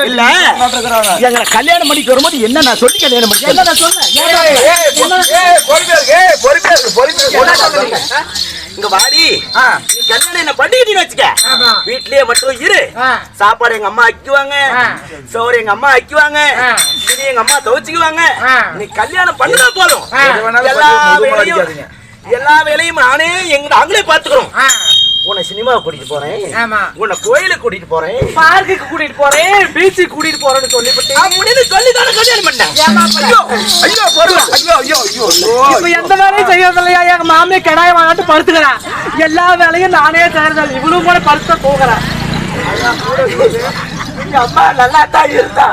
இல்ல எங்களை கல்யாணம் பண்ணிக்கு வரும்போது என்ன நான் சொல்லி கல்யாணம் பண்ணி என்ன நான் சொன்னேன் இங்க வாடி நீ கல்யாணம் என்ன பண்ணிக்கிட்டீன்னு வச்சுக்க வீட்லயே மட்டும் இரு சாப்பாடு எங்க அம்மா ஆக்கிக்குவாங்க சோறு எங்க அம்மா ஆக்கிக்குவாங்க எங்க அம்மா துவைச்சுக்குவாங்க நீ கல்யாணம் பண்ணா போதும் எல்லா வேலையும் நானே நாங்களே பாத்துக்கிறோம் உன்னை சினிமாவை கூட்டிட்டு போறேன் உன்னை கோயிலுக்கு கூட்டிட்டு போறேன் பார்க்குக்கு கூட்டிட்டு போறேன் பீச்சுக்கு கூட்டிட்டு போறேன்னு சொல்லிதானே கல்யாணம் பண்ணேன் இப்ப எந்த வேலையும் செய்யறதில்லையா எங்க மாமியை கடாய வாங்கிட்டு படுத்துக்கிறேன் எல்லா வேலையும் நானே செய்யறதில்ல இவ்வளவு கூட படுத்த போகிறேன் எங்க அம்மா நல்லா தான் இருந்தா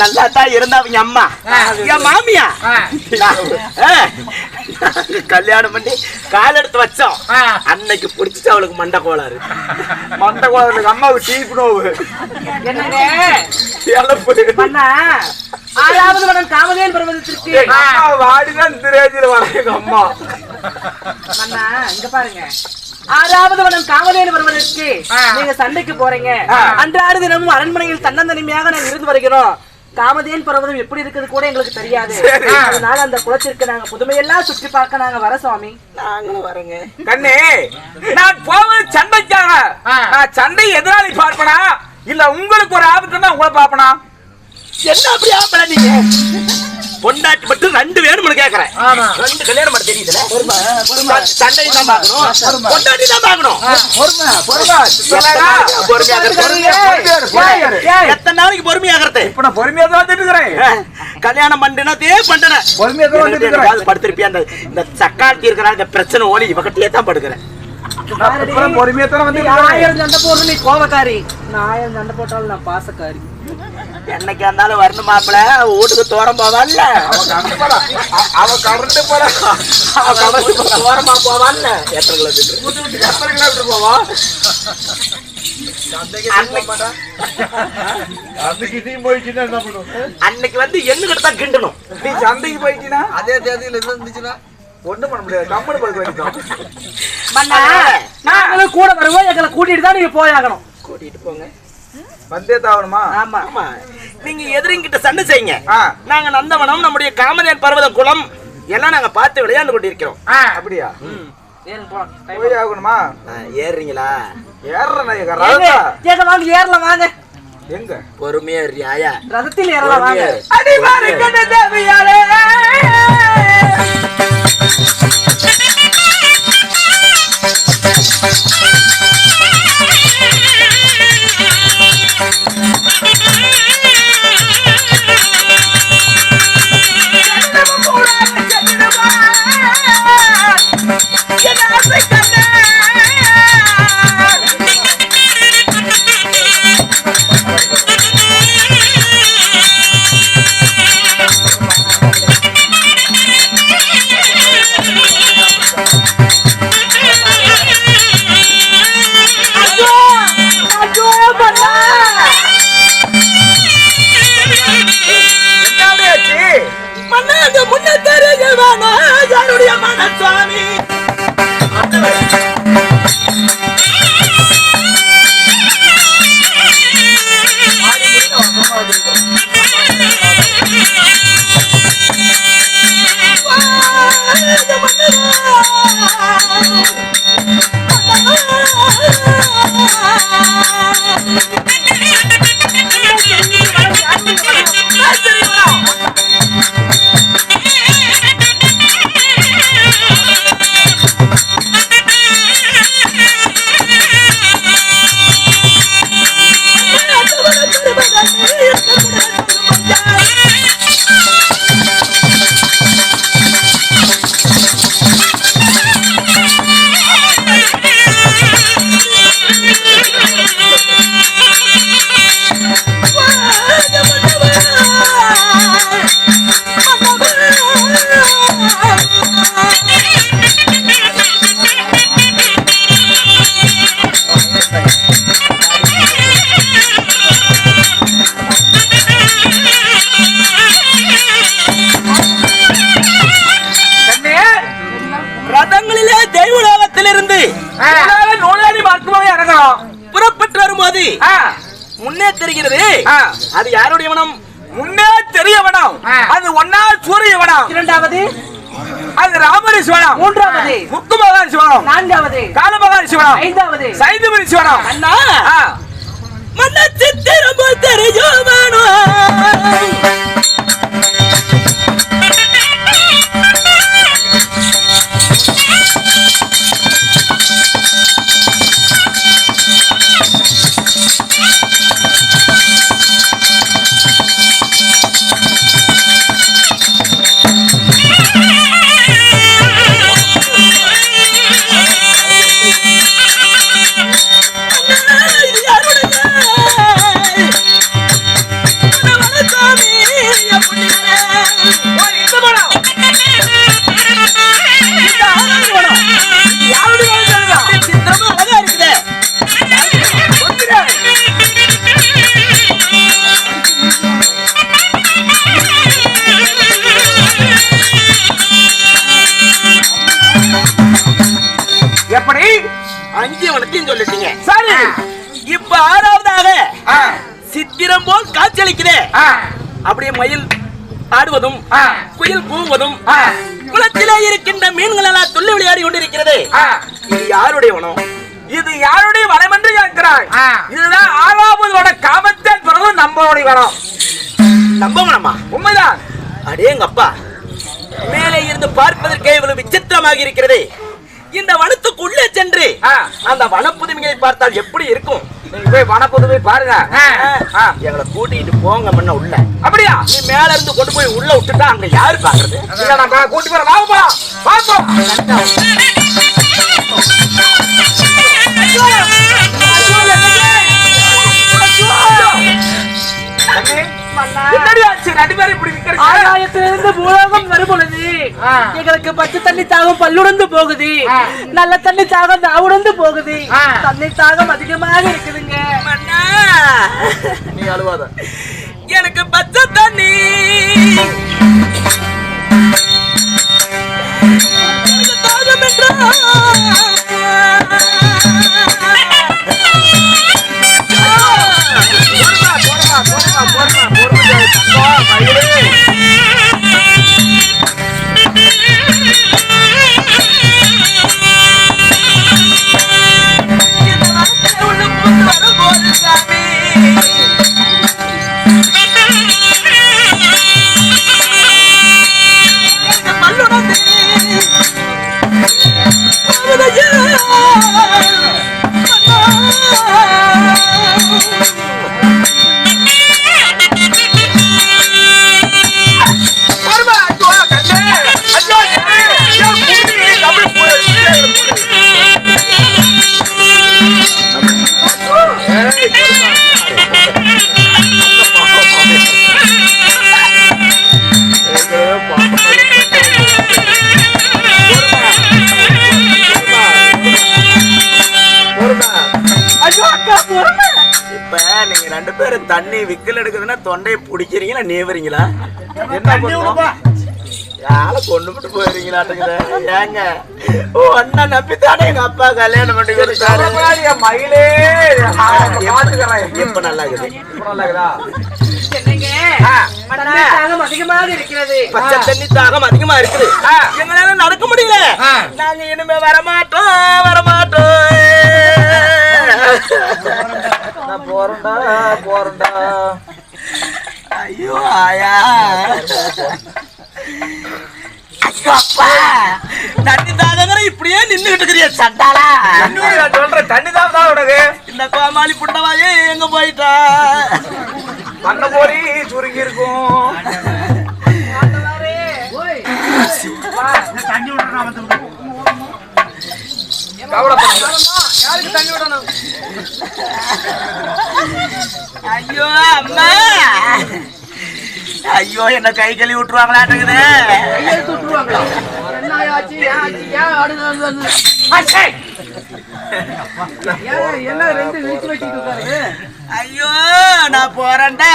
நல்லா தான் இருந்தா அவங்க அம்மா என் மாமியா கல்யாணம் பண்ணி கால் எடுத்து வச்சோம் அன்னைக்கு பிடிச்சிட்டு அவளுக்கு மண்டை கோளாறு அம்மாவுக்கு டீப்னோவு ஆறாவது மனம் காமதேன் பருவத்திற்கு வாடிதான் திரேஜில வர அம்மா இங்க பாருங்க ஆறாவது வனம் காமதேனு வருவதற்கு நீங்க சண்டைக்கு போறீங்க அன்றாட தினமும் அரண்மனையில் தன்னந்தனிமையாக நாங்க இருந்து வருகிறோம் காமதேன் பர்வதம் எப்படி இருக்குது கூட எங்களுக்கு தெரியாது அதனால அந்த குளத்திற்கு நாங்க புதுமையெல்லாம் சுற்றி பார்க்க நாங்க வர சுவாமி நாங்களும் வரங்க கண்ணே நான் போவது சண்டைக்காக நான் சண்டை எதிராளி பார்ப்பனா இல்ல உங்களுக்கு ஒரு ஆபத்துன்னா உங்களை பார்ப்பனா என்ன அப்படி ஆப்பல நீங்க பொண்டாட்டி மட்டும் ரெண்டு பேரும் கேக்குறேன் ரெண்டு கல்யாணம் பண்ண தெரியுதுல சண்டை தான் பார்க்கணும் பொண்டாட்டி தான் பார்க்கணும் எத்தனை நாளைக்கு பொறுமையாகிறது இப்ப நான் பொறுமையா தான் வந்துட்டு இருக்கிறேன் கல்யாணம் பண்ணதே பண்றேன் பொறுமையா படுத்திருப்பியா இந்த சக்காத்தி இருக்கிற இந்த பிரச்சனை ஓலி இவகிட்டே தான் படுக்கிறேன் பொறுமையா தான் வந்து 1000 சண்டை போடுற நீ கோபக்காரி நான் 1000 சண்டை போட்டாலும் நான் பாசக்காரி என்னைக்கு இருந்தாலும் வரணும் மாப்பிள வீட்டுக்கு தோரம் போவான்ல அவ கரண்ட் போல தோரமா போவான்ல எத்தனை கிலோமீட்டர் போவா அன்னைக்கு வந்து எண்ணு கிட்ட தான் கிண்டணும் நீ சந்தைக்கு போயிட்டீனா அதே தேதியில என்ன இருந்துச்சுன்னா ஒண்ணும் பண்ண முடியாது கம்பெனி படுக்க வேண்டியது நாங்களும் கூட வருவோம் எங்களை கூட்டிட்டு தான் நீங்க போயாகணும் கூட்டிட்டு போங்க வந்தே தாவணுமா ஆமா ஆமா நீங்க எதிரிங்கிட்ட சண்டை செய்யுங்க நாங்க நந்தவனம் நம்முடைய காமதேன் பர்வத குளம் எல்லாம் நாங்க பார்த்து விளையாண்டு கொண்டிருக்கிறோம் அப்படியா போய் ஆகணுமா ஏறுறீங்களா ஏறல வாங்க ஏறல வாங்க எங்க பொறுமையா ஏறியா ரதத்தில் ஏறலாம் வாங்க அடி மாறிக்கொண்ட தேவியாரே Yeah. நோயாளி மருத்துவமே இறங்கணும். புறப்பட்டு வரும்போது முன்னே தெரிகிறது அது யாருடைய வனம்? முன்னே தெரிய வனம். அது ஒன்னாவது சூரிய வனம். இரண்டாவது அது ராமரிஷி வனம். மூன்றாவது முத்து மகாரிஷி வனம். நான்காவது கால மகாரிஷி வனம். ஐந்தாவது சைதுமரிஷி வனம். அண்ணா மன்னச்சித்திரம் தெரியும் எப்படி? அஞ்சு வனத்தையும் சொல்லிட்டீங்க. சரி, இப்ப ஆறாவதாக சித்திரம் போல் காட்சியளிக்குதே. அப்படியே மயில் ஆடுவதும் குயில் கூவுவதும் குளத்திலே இருக்கின்ற மீன்கள் எல்லாம் துள்ளி விளையாடி கொண்டிருக்கிறது. இது யாருடைய வனம்? இது யாருடைய வனம் என்று கேட்கிறாய்? இதுதான் ஆறாவதோட காமத்தே பிறகு நம்மளுடைய வனம். நம்ப வனமா? உண்மைதான். அடேங்க அப்பா, மேலே இருந்து பார்ப்பதற்கே இவ்வளவு விசித்திரமாக இருக்கிறது. இந்த வனத்துக்குள்ளே சென்று அந்த வனப்புதுமையை பார்த்தால் எப்படி இருக்கும்? நீங்க போய் வனப்புதுமை பாருங்க. எங்களை கூட்டிட்டு போங்க முன்ன உள்ள. அப்படியா? நீ மேல இருந்து கொண்டு போய் உள்ள விட்டுட்டா அங்க யாரு பாக்குறது? இல்ல, நான் கூட்டி போறேன். வாங்க பாப்போம். ஆகாயத்திலிருந்து பூலோகம் வரும் பொழுது எங்களுக்கு பச்சை தண்ணி தாகம் பல்லுடந்து போகுது, நல்ல தண்ணி தாகம் நாவுடந்து போகுது, தண்ணி தாகம் அதிகமாக இருக்குதுங்க. நீ அழுவாத. எனக்கு பச்சை தண்ணி தாகம் என்றா தண்ணி விக்கல் எடுக்குதுன்னா தொண்டையை பிடிக்கிறீங்களா நீவறீங்களா? என்ன யார கொண்டு விட்டு போயிருங்களாட்டுக்குது. ஏங்க ஒன்ன நம்பித்தானே எங்க அப்பா கல்யாணம் பண்ணி கொடுத்தாரு. மயிலே இப்ப நல்லா இருக்குது. அதிகமாக இருக்கிறது. பச்சை தண்ணி தாகம் அதிகமா இருக்குது. எங்களால நடக்க முடியல. நாங்க இனிமே வரமாட்டோம். போறண்டா. ஐயோ ஆயா, அப்பா தண்ணி தாகங்கிற இப்படியே நின்னுகிட்டு இருக்கிறிய சண்டாளா. சொல்றேன், தண்ணி தான் உனக்கு. இந்த கோமாளி புண்டவாயே எங்க போயிட்டா? பண்ண போரி சுருங்கி இருக்கும். தண்ணி விடுறா. யாருக்கு தண்ணி விடணும்? ஐயோ அம்மா, ஐயோ என்ன கை கழுவி விட்டுருவாங்களாட்டுக்குது. என்ன ரெண்டு விரிச்சு வச்சுட்டு இருக்காரு? ஐயோ நான் போறேன்டா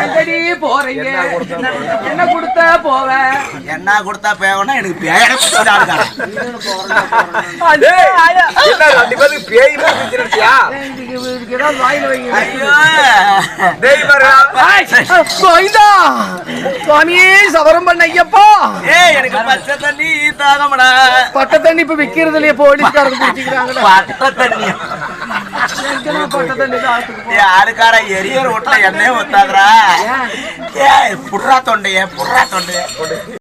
எங்கடி போறீங்க? என்ன கொடுத்தா போவ? என்ன கொடுத்தா பேவனா எனக்கு பேய இதுக்கு ஏதாவது வாயில வைங்க. ஐயோ சுவாமியே சவரம் பண்ண ஐயப்பா. எனக்கு பச்சை தண்ணி தாகமடா. பட்ட தண்ணி இப்ப விக்கிறது இல்லையே, போலீஸ்காரங்க குடிச்சுக்கிறாங்க. பட்ட தண்ணி பட்ட தண்ணி தான் யாருக்கார எரியர் ஓட்டல எண்ணெய் ஒத்தாதுரா. புடுறா தொண்டைய